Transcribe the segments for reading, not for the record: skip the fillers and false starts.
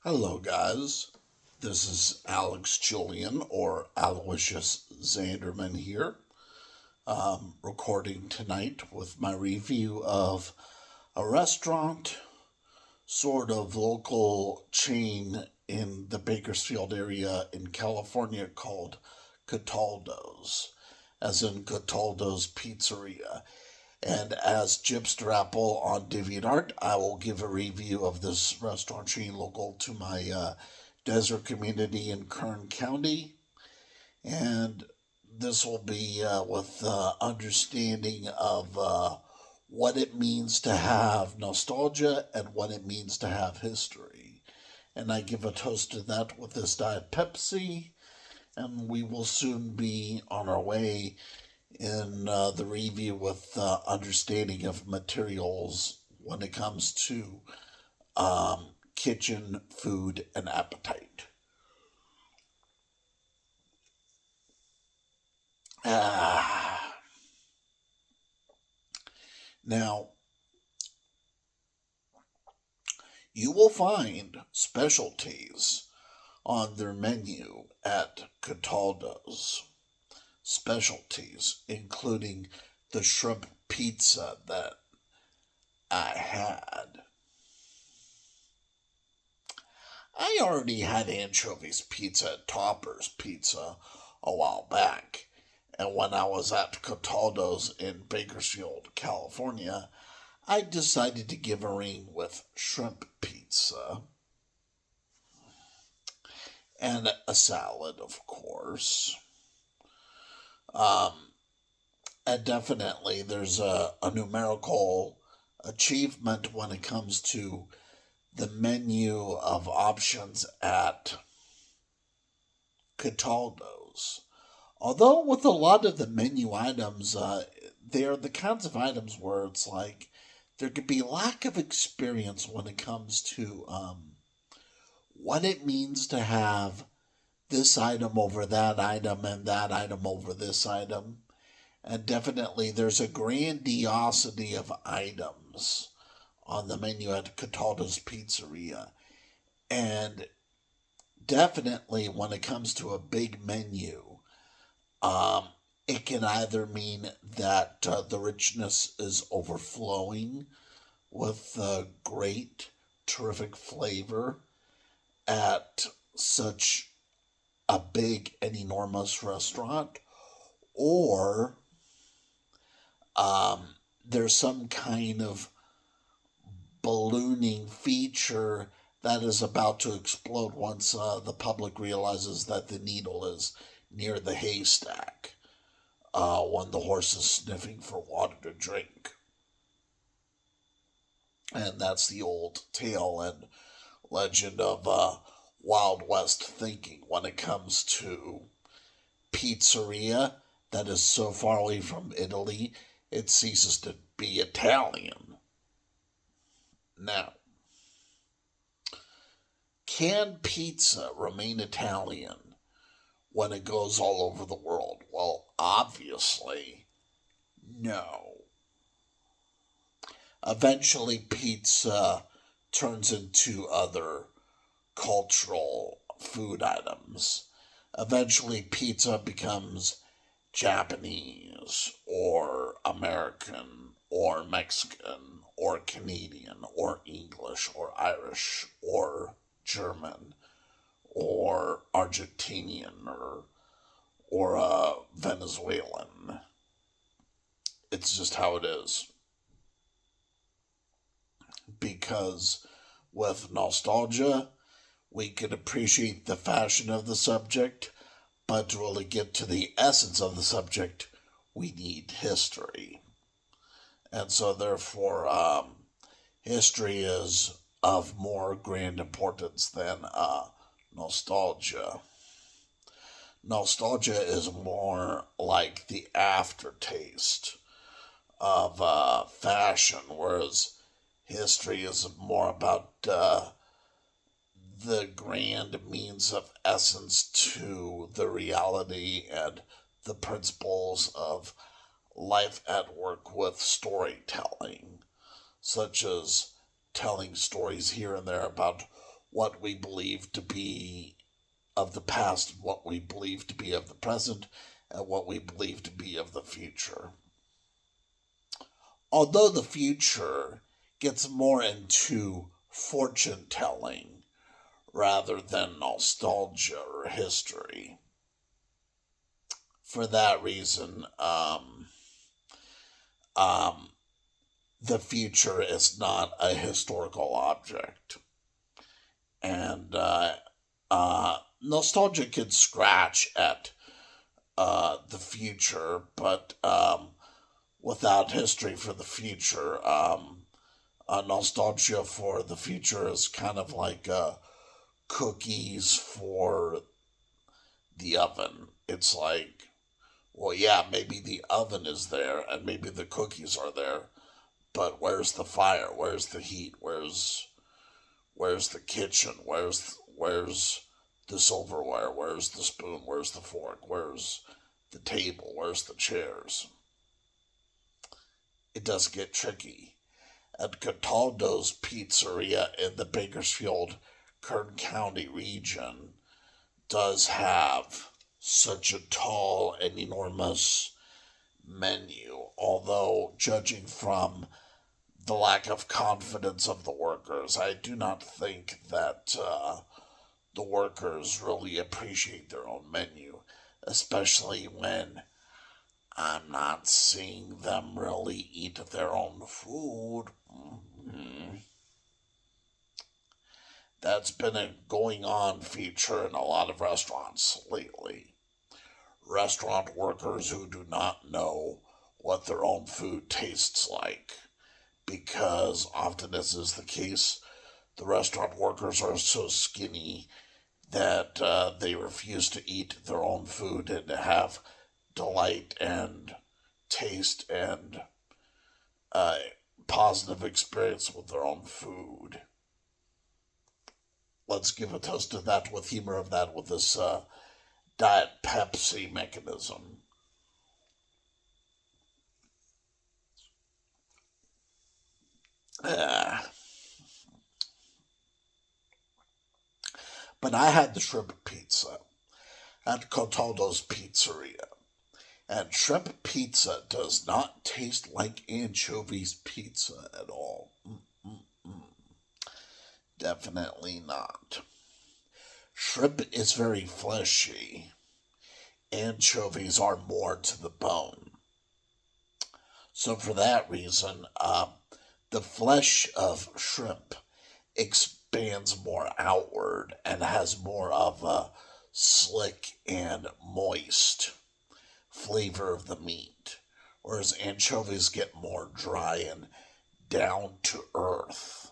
Hello, guys. This is Alex Julian or Aloysius Zanderman here, recording tonight with my review of a restaurant, sort of local chain in the Bakersfield area in California called Cataldo's, as in Cataldo's Pizzeria. And as Gypster Apple on DeviantArt, I will give a review of this restaurant chain local to my desert community in Kern County. And this will be with understanding of what it means to have nostalgia and what it means to have history. And I give a toast to that with this Diet Pepsi. And we will soon be on our way in the review with understanding of materials when it comes to kitchen, food, and appetite. Ah. Now, you will find specialties on their menu at Cataldo's. Specialties, including the shrimp pizza that I had. I already had anchovies pizza at Topper's Pizza a while back, and when I was at Cataldo's in Bakersfield, California, I decided to give a ring with shrimp pizza. And a salad, of course. And definitely there's a numerical achievement when it comes to the menu of options at Cataldo's. Although with a lot of the menu items, they're the kinds of items where it's like there could be lack of experience when it comes to what it means to have this item over that item and that item over this item. And definitely there's a grandiosity of items on the menu at Cataldo's Pizzeria. And definitely when it comes to a big menu, it can either mean that the richness is overflowing with great, terrific flavor at such a big and enormous restaurant, or there's some kind of ballooning feature that is about to explode once the public realizes that the needle is near the haystack when the horse is sniffing for water to drink. And that's the old tale and legend of Wild West thinking when it comes to pizzeria that is so far away from Italy it ceases to be Italian. Now, can pizza remain Italian when it goes all over the world? Well, obviously, no. Eventually, pizza turns into other cultural food items. Eventually, pizza becomes Japanese or American or Mexican or Canadian or English or Irish or German or Argentinian or Venezuelan. It's just how it is. Because with nostalgia, we can appreciate the fashion of the subject, but to really get to the essence of the subject, we need history. And so, therefore, history is of more grand importance than nostalgia. Nostalgia is more like the aftertaste of fashion, whereas history is more about the grand means of essence to the reality and the principles of life at work with storytelling, such as telling stories here and there about what we believe to be of the past, what we believe to be of the present, and what we believe to be of the future. Although the future gets more into fortune telling rather than nostalgia or history. For that reason, um, the future is not a historical object. And nostalgia can scratch at the future, but without history for the future, nostalgia for the future is kind of like cookies for the oven. It's like, well, yeah, maybe the oven is there and maybe the cookies are there, but where's the fire? Where's the heat? Where's the kitchen? Where's the silverware? Where's the spoon? Where's the fork? Where's the table? Where's the chairs? It does get tricky. At Cataldo's Pizzeria in the Bakersfield, Kern County region does have such a tall and enormous menu, although judging from the lack of confidence of the workers, I do not think that the workers really appreciate their own menu, especially when I'm not seeing them really eat their own food. Mm-hmm. That's been a going on feature in a lot of restaurants lately. Restaurant workers who do not know what their own food tastes like. Because often, as is the case, the restaurant workers are so skinny that they refuse to eat their own food and to have delight and taste and positive experience with their own food. Let's give a toast to that with humor of that with this Diet Pepsi mechanism. But I had the shrimp pizza at Cataldo's Pizzeria. And shrimp pizza does not taste like anchovies pizza at all. Definitely not. Shrimp is very fleshy. Anchovies are more to the bone. So for that reason, the flesh of shrimp expands more outward and has more of a slick and moist flavor of the meat, whereas anchovies get more dry and down to earth,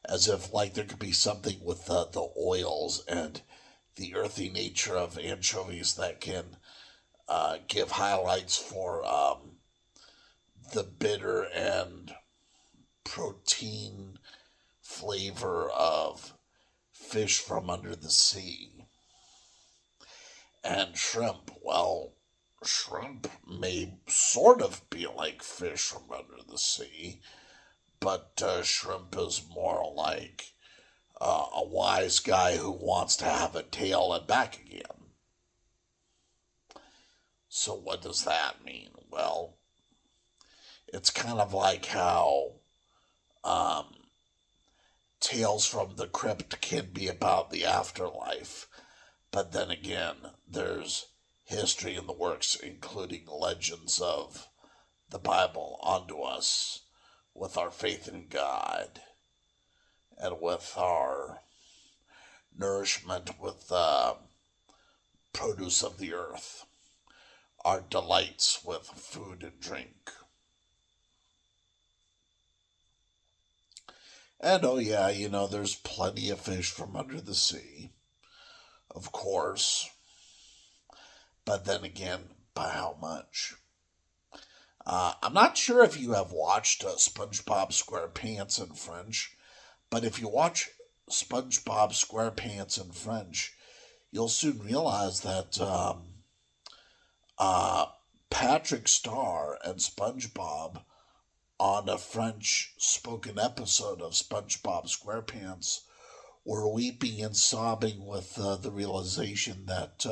as if like there could be something with the oils and the earthy nature of anchovies that can give highlights for the bitter and protein flavor of fish from under the sea. And shrimp, well, shrimp may sort of be like fish from under the sea, but shrimp is more like a wise guy who wants to have a tail and back again. So what does that mean? Well, it's kind of like how Tales from the Crypt can be about the afterlife, but then again, there's history in the works, including legends of the Bible, onto us with our faith in God and with our nourishment with the produce of the earth, our delights with food and drink. And oh, yeah, there's plenty of fish from under the sea, of course. But then again, by how much? I'm not sure if you have watched SpongeBob SquarePants in French, but if you watch SpongeBob SquarePants in French, you'll soon realize that Patrick Star and SpongeBob on a French spoken episode of SpongeBob SquarePants were weeping and sobbing with the realization that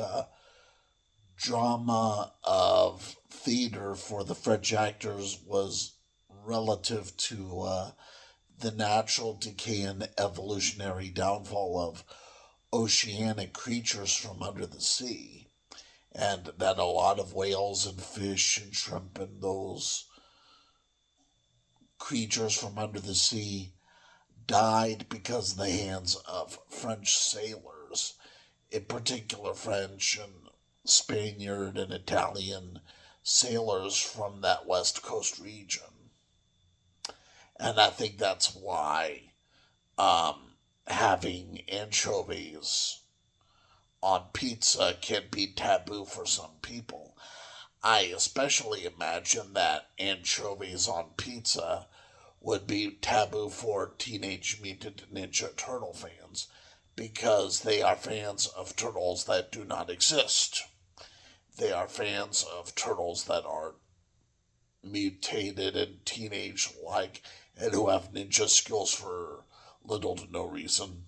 drama of theater for the French actors was relative to the natural decay and evolutionary downfall of oceanic creatures from under the sea, and that a lot of whales and fish and shrimp and those creatures from under the sea died because of the hands of French sailors, in particular French and Spaniard and Italian sailors from that West Coast region. And I think that's why having anchovies on pizza can be taboo for some people. I especially imagine that anchovies on pizza would be taboo for Teenage Mutant Ninja Turtle fans because they are fans of turtles that do not exist. They are fans of turtles that are mutated and teenage like and who have ninja skills for little to no reason.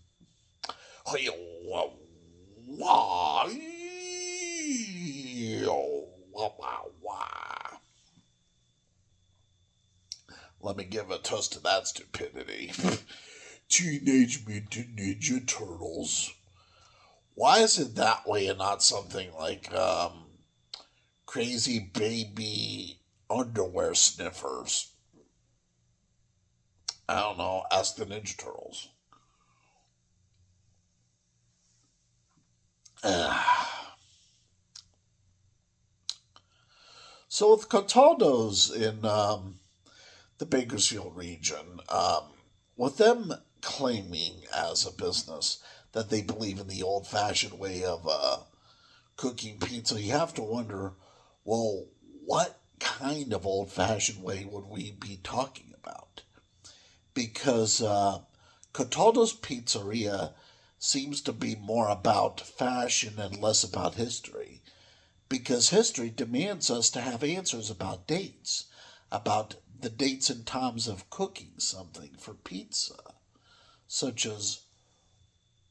Let me give a toast to that stupidity. Teenage Mutant Ninja Turtles. Why is it that way and not something like Crazy Baby Underwear Sniffers? I don't know. Ask the Ninja Turtles. So with Cataldo's in the Bakersfield region, with them claiming as a business that they believe in the old-fashioned way of cooking pizza, you have to wonder, well, what kind of old-fashioned way would we be talking about? Because Cataldo's Pizzeria seems to be more about fashion and less about history. Because history demands us to have answers about dates, about the dates and times of cooking something for pizza, such as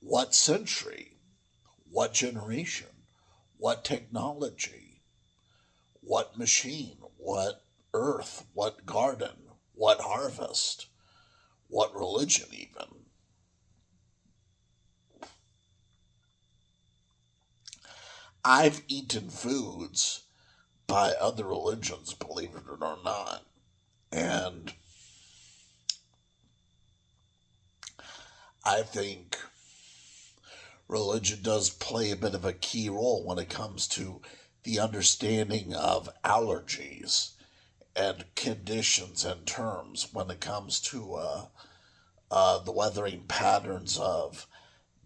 what century, what generation, what technology, what machine, what earth, what garden, what harvest, what religion even. I've eaten foods by other religions, believe it or not, and I think religion does play a bit of a key role when it comes to the understanding of allergies and conditions and terms when it comes to the weathering patterns of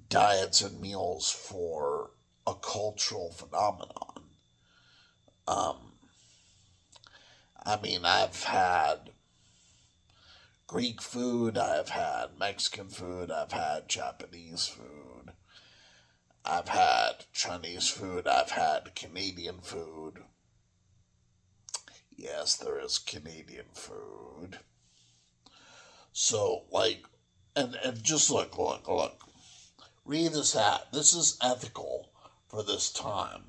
diets and meals for a cultural phenomenon. I mean, I've had Greek food, I've had Mexican food, I've had Japanese food, I've had Chinese food, I've had Canadian food. Yes, there is Canadian food. So, like, and just look. Read this hat. This is ethical for this time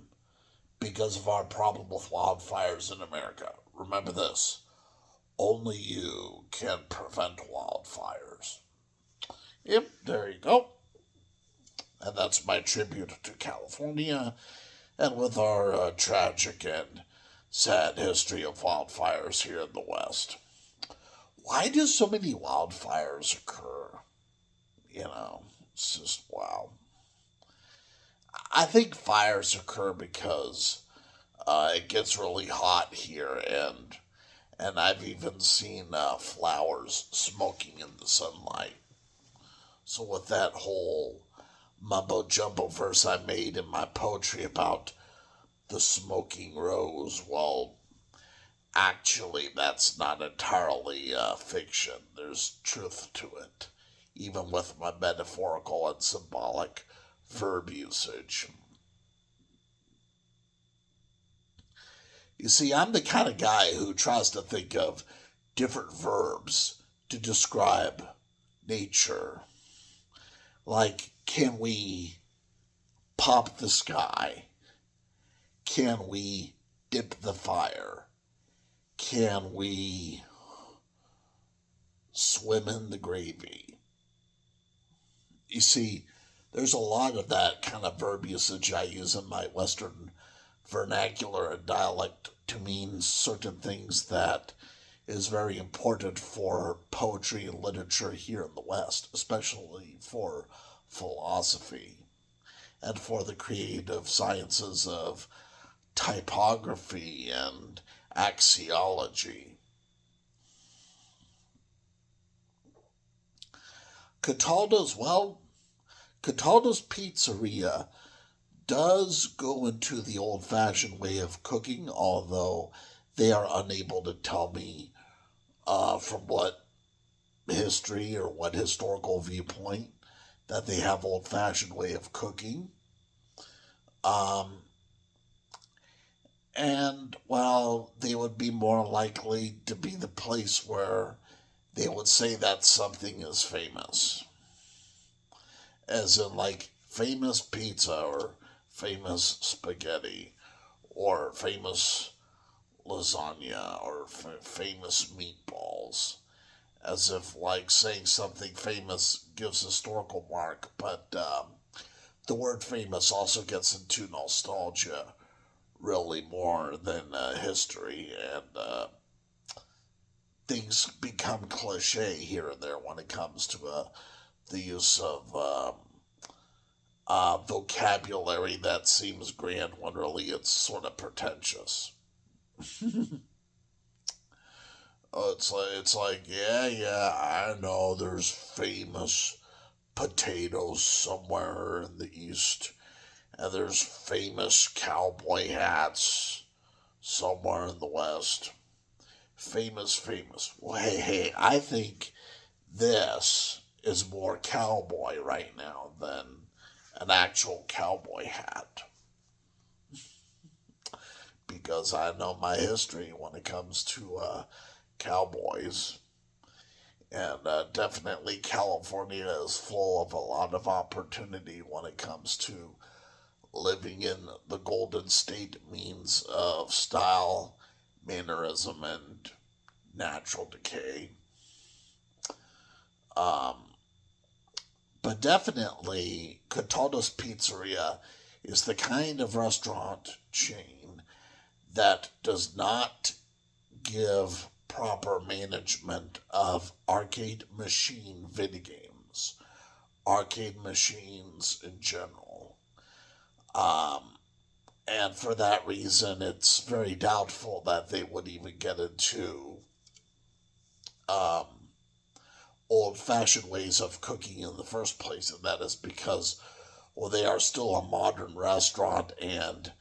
because of our problem with wildfires in America. Remember this. Only you can prevent wildfires. Yep, there you go. And that's my tribute to California and with our tragic and sad history of wildfires here in the West. Why do so many wildfires occur? You know, it's just wow. I think fires occur because it gets really hot here, and I've even seen flowers smoking in the sunlight. So with that whole mumbo jumbo verse I made in my poetry about the smoking rose, well, actually that's not entirely fiction. There's truth to it, even with my metaphorical and symbolic verb usage. You see, I'm the kind of guy who tries to think of different verbs to describe nature. Like, can we pop the sky? Can we dip the fire? Can we swim in the gravy? You see, there's a lot of that kind of verb usage I use in my Western vernacular and dialect to mean certain things that is very important for poetry and literature here in the West, especially for philosophy and for the creative sciences of typography and axiology. Cataldo's, well, Cataldo's Pizzeria does go into the old fashioned way of cooking, although they are unable to tell me from what history or what historical viewpoint that they have old fashioned way of cooking. Um, and well, they would be more likely to be the place where they would say that something is famous, as in like famous pizza or famous spaghetti or famous lasagna or famous meatballs, as if like saying something famous gives historical mark, but the word famous also gets into nostalgia really more than history, and things become cliche here and there when it comes to the use of vocabulary that seems grand when really it's sort of pretentious. It's like yeah, I know there's famous potatoes somewhere in the east, and there's famous cowboy hats somewhere in the west. Famous. Well, hey, I think this is more cowboy right now than an actual cowboy hat, because I know my history when it comes to cowboys. And definitely California is full of a lot of opportunity when it comes to living in the Golden State means of style, mannerism, and natural decay. Um, but definitely, Cataldo's Pizzeria is the kind of restaurant chain that does not give proper management of arcade machine video games, arcade machines in general. Um, and for that reason, it's very doubtful that they would even get into um, old fashioned ways of cooking in the first place, and that is because, well, they are still a modern restaurant, and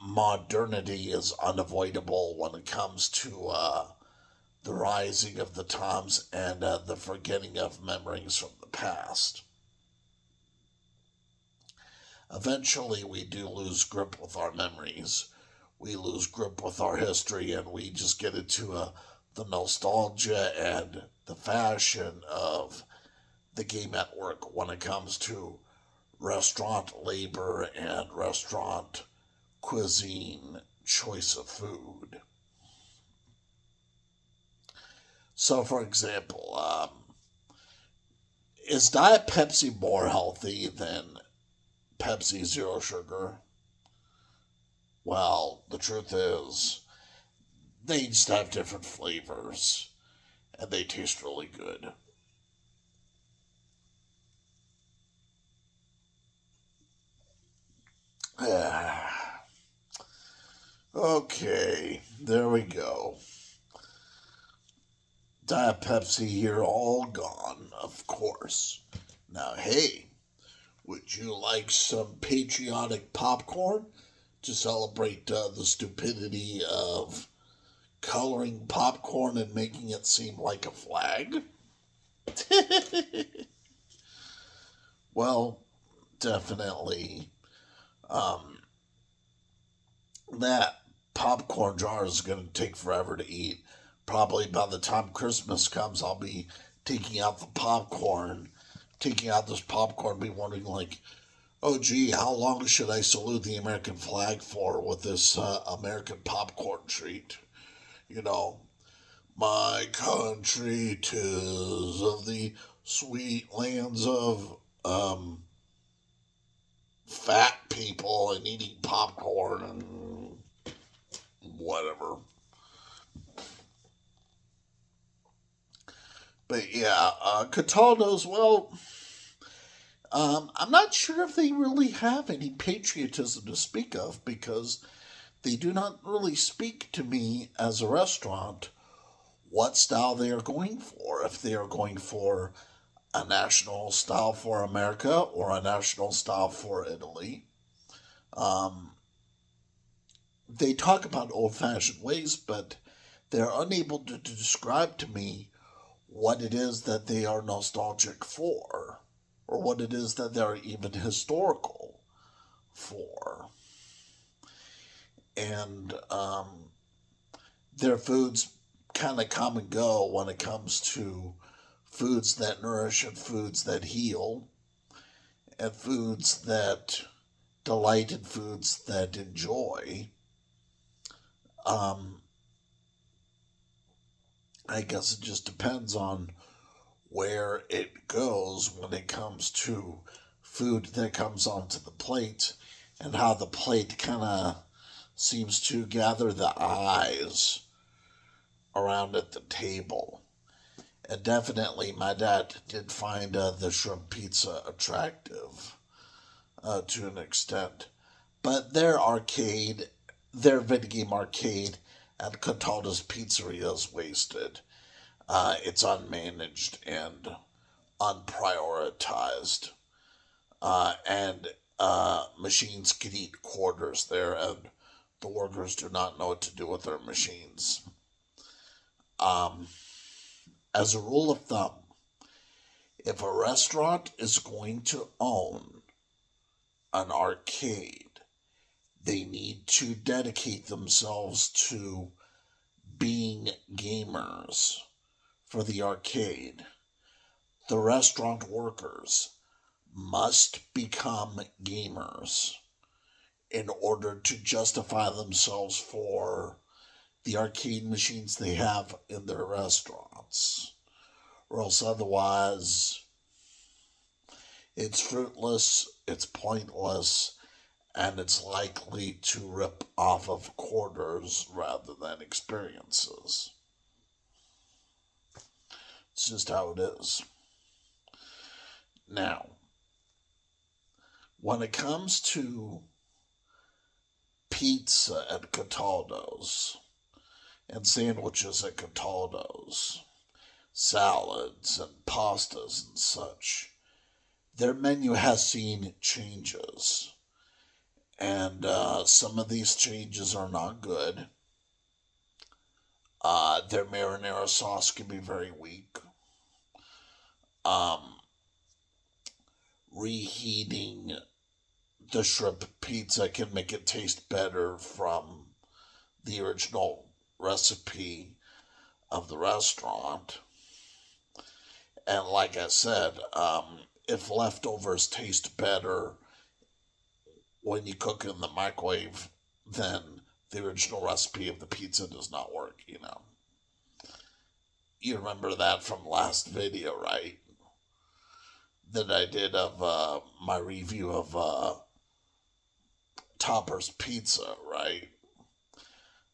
modernity is unavoidable when it comes to the rising of the times and the forgetting of memories from the past. Eventually, we do lose grip with our memories. We lose grip with our history, and we just get into the nostalgia and the fashion of the game at work when it comes to restaurant labor and restaurant cuisine choice of food. So, for example, is Diet Pepsi more healthy than Pepsi Zero Sugar? Well, the truth is, they just have different flavors, and they taste really good. Okay, there we go. Diet Pepsi here, all gone, of course. Now, hey, would you like some patriotic popcorn to celebrate the stupidity of coloring popcorn and making it seem like a flag? Well, definitely. Um, that popcorn jar is going to take forever to eat. Probably by the time Christmas comes, I'll be taking out the popcorn taking out this popcorn, be wondering like, oh gee, how long should I salute the American flag for with this American popcorn treat? You know, my country 'tis of the sweet lands of fat people and eating popcorn and whatever. But yeah, Cataldo's, well, I'm not sure if they really have any patriotism to speak of because they do not really speak to me as a restaurant what style they are going for. If they are going for a national style for America or a national style for Italy. Um, they talk about old fashioned ways, but they're unable to describe to me what it is that they are nostalgic for, or what it is that they're even historical for. And their foods kind of come and go when it comes to foods that nourish and foods that heal, and foods that delight and foods that enjoy. Um, I guess it just depends on where it goes when it comes to food that comes onto the plate and how the plate kind of seems to gather the eyes around at the table. And definitely, my dad did find the shrimp pizza attractive to an extent. But their video game arcade at Cataldo's Pizzeria is wasted. It's unmanaged and unprioritized. And machines can eat quarters there, and the workers do not know what to do with their machines. Um, as a rule of thumb, if a restaurant is going to own an arcade, they need to dedicate themselves to being gamers for the arcade. The restaurant workers must become gamers in order to justify themselves for the arcade machines they have in their restaurants. Or else otherwise, it's fruitless, it's pointless, and it's likely to rip off of quarters rather than experiences. It's just how it is. Now, when it comes to pizza at Cataldo's and sandwiches at Cataldo's, salads and pastas and such, their menu has seen changes. And some of these changes are not good. Their marinara sauce can be very weak. Um, Reheating the shrimp pizza can make it taste better from the original recipe of the restaurant. And like I said, if leftovers taste better when you cook in the microwave, then the original recipe of the pizza does not work, you know. You remember that from last video, right? That I did of my review of Topper's Pizza, right?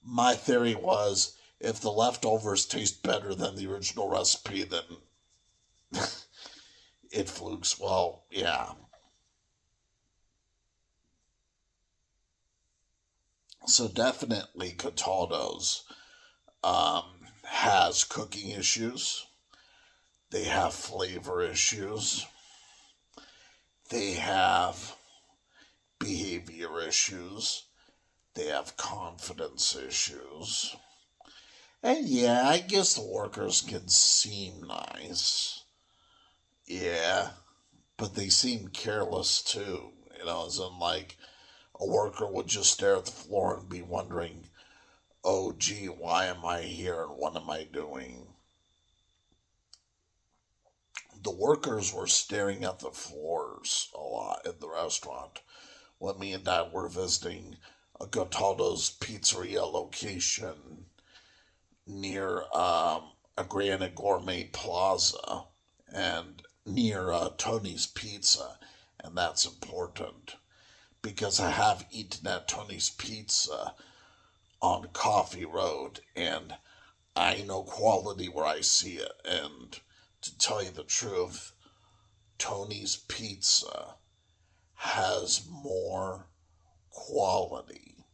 My theory was if the leftovers taste better than the original recipe, then it flukes. Well, yeah. So definitely Cataldo's has cooking issues. They have flavor issues. They have behavior issues. They have confidence issues. And yeah, I guess the workers can seem nice. Yeah, but they seem careless too. You know, as in like a worker would just stare at the floor and be wondering, oh gee, why am I here and what am I doing? the workers were staring at the floors a lot in the restaurant when me and Dad were visiting a Cataldo's Pizzeria location near a Granite Gourmet Plaza and near Tony's Pizza. And that's important because I have eaten at Tony's Pizza on Coffee Road, and I know quality where I see it. And to tell you the truth, Tony's Pizza has more quality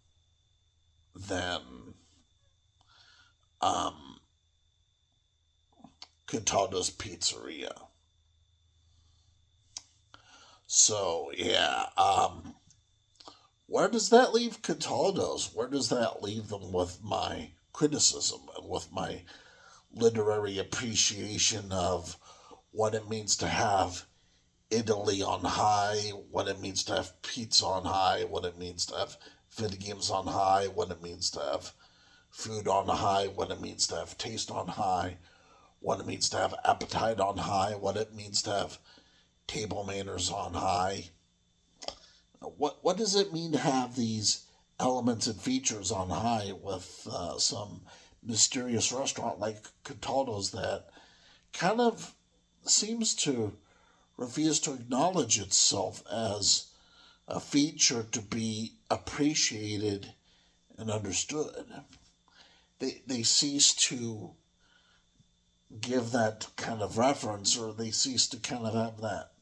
than Cataldo's Pizzeria. So yeah, where does that leave Cataldo's? Where does that leave them with my criticism and with my literary appreciation of what it means to have Italy on high, what it means to have pizza on high, what it means to have video games on high, what it means to have food on high, what it means to have taste on high, what it means to have appetite on high, what it means to have table manners on high. What does it mean to have these elements and features on high with some mysterious restaurant like Cataldo's that kind of seems to refuse to acknowledge itself as a feature to be appreciated and understood? They cease to give that kind of reference, or they cease to kind of have that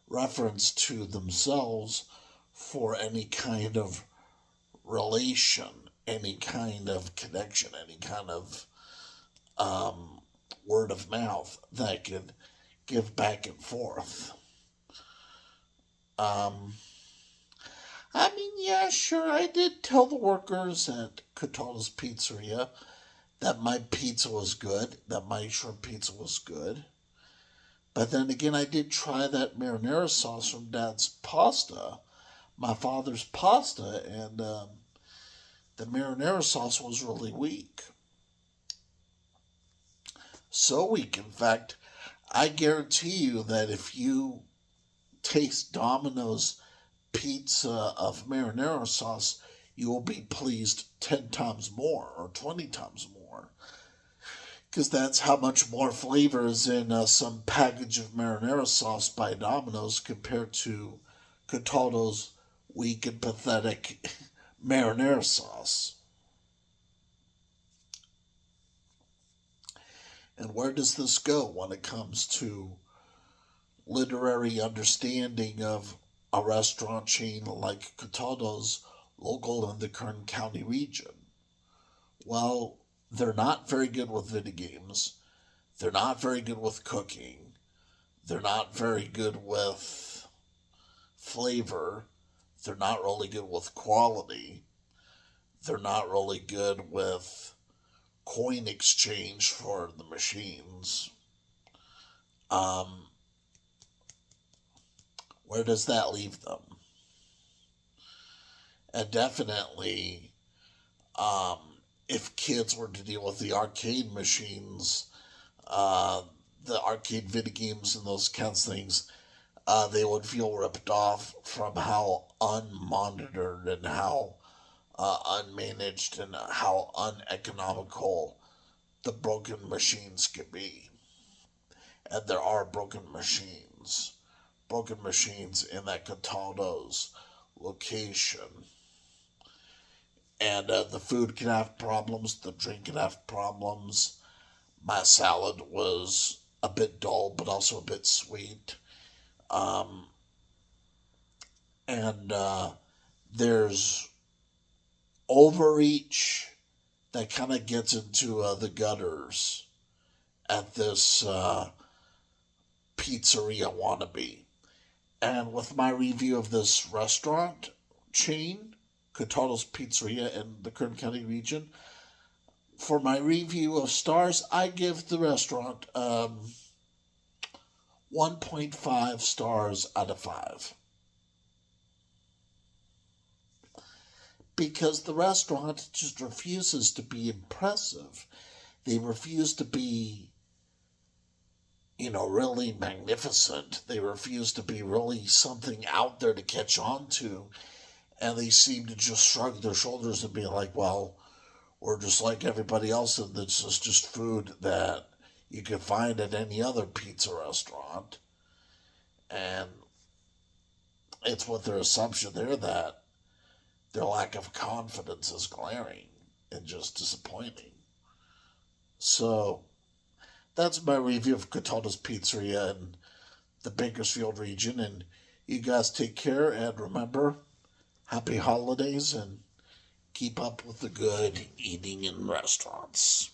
reference to themselves for any kind of relation, any kind of connection, any kind of word of mouth that could give back and forth. I mean, yeah, sure, I did tell the workers at Cataldo's Pizzeria that my pizza was good, that my shrimp pizza was good. But then again, I did try that marinara sauce from Dad's pasta, my father's pasta, and the marinara sauce was really weak. So weak, in fact, I guarantee you that if you taste Domino's pizza of marinara sauce, you will be pleased 10 times more or 20 times more. Because that's how much more flavor is in some package of marinara sauce by Domino's compared to Cataldo's weak and pathetic marinara sauce. And where does this go when it comes to literary understanding of a restaurant chain like Cataldo's local in the Kern County region? Well, they're not very good with video games. They're not very good with cooking. They're not very good with flavor. They're not really good with quality. They're not really good with coin exchange for the machines. Where does that leave them? And definitely, if kids were to deal with the arcade machines, the arcade video games and those kinds of things, they would feel ripped off from how unmonitored and how unmanaged and how uneconomical the broken machines could be. And there are broken machines in that Cataldo's location. And the food can have problems, the drink can have problems. My salad was a bit dull, but also a bit sweet. And there's overreach that kind of gets into the gutters at this pizzeria wannabe. And with my review of this restaurant chain, Cataldo's Pizzeria in the Kern County region, for my review of stars, I give the restaurant 1.5 stars out of 5. Because the restaurant just refuses to be impressive. They refuse to be, really magnificent. They refuse to be really something out there to catch on to. And they seem to just shrug their shoulders and be like, well, we're just like everybody else, and this is just food that you can find at any other pizza restaurant. And it's with their assumption there that their lack of confidence is glaring and just disappointing. So that's my review of Cataldo's Pizzeria in the Bakersfield region. And you guys take care, and remember, happy holidays, and keep up with the good eating in restaurants.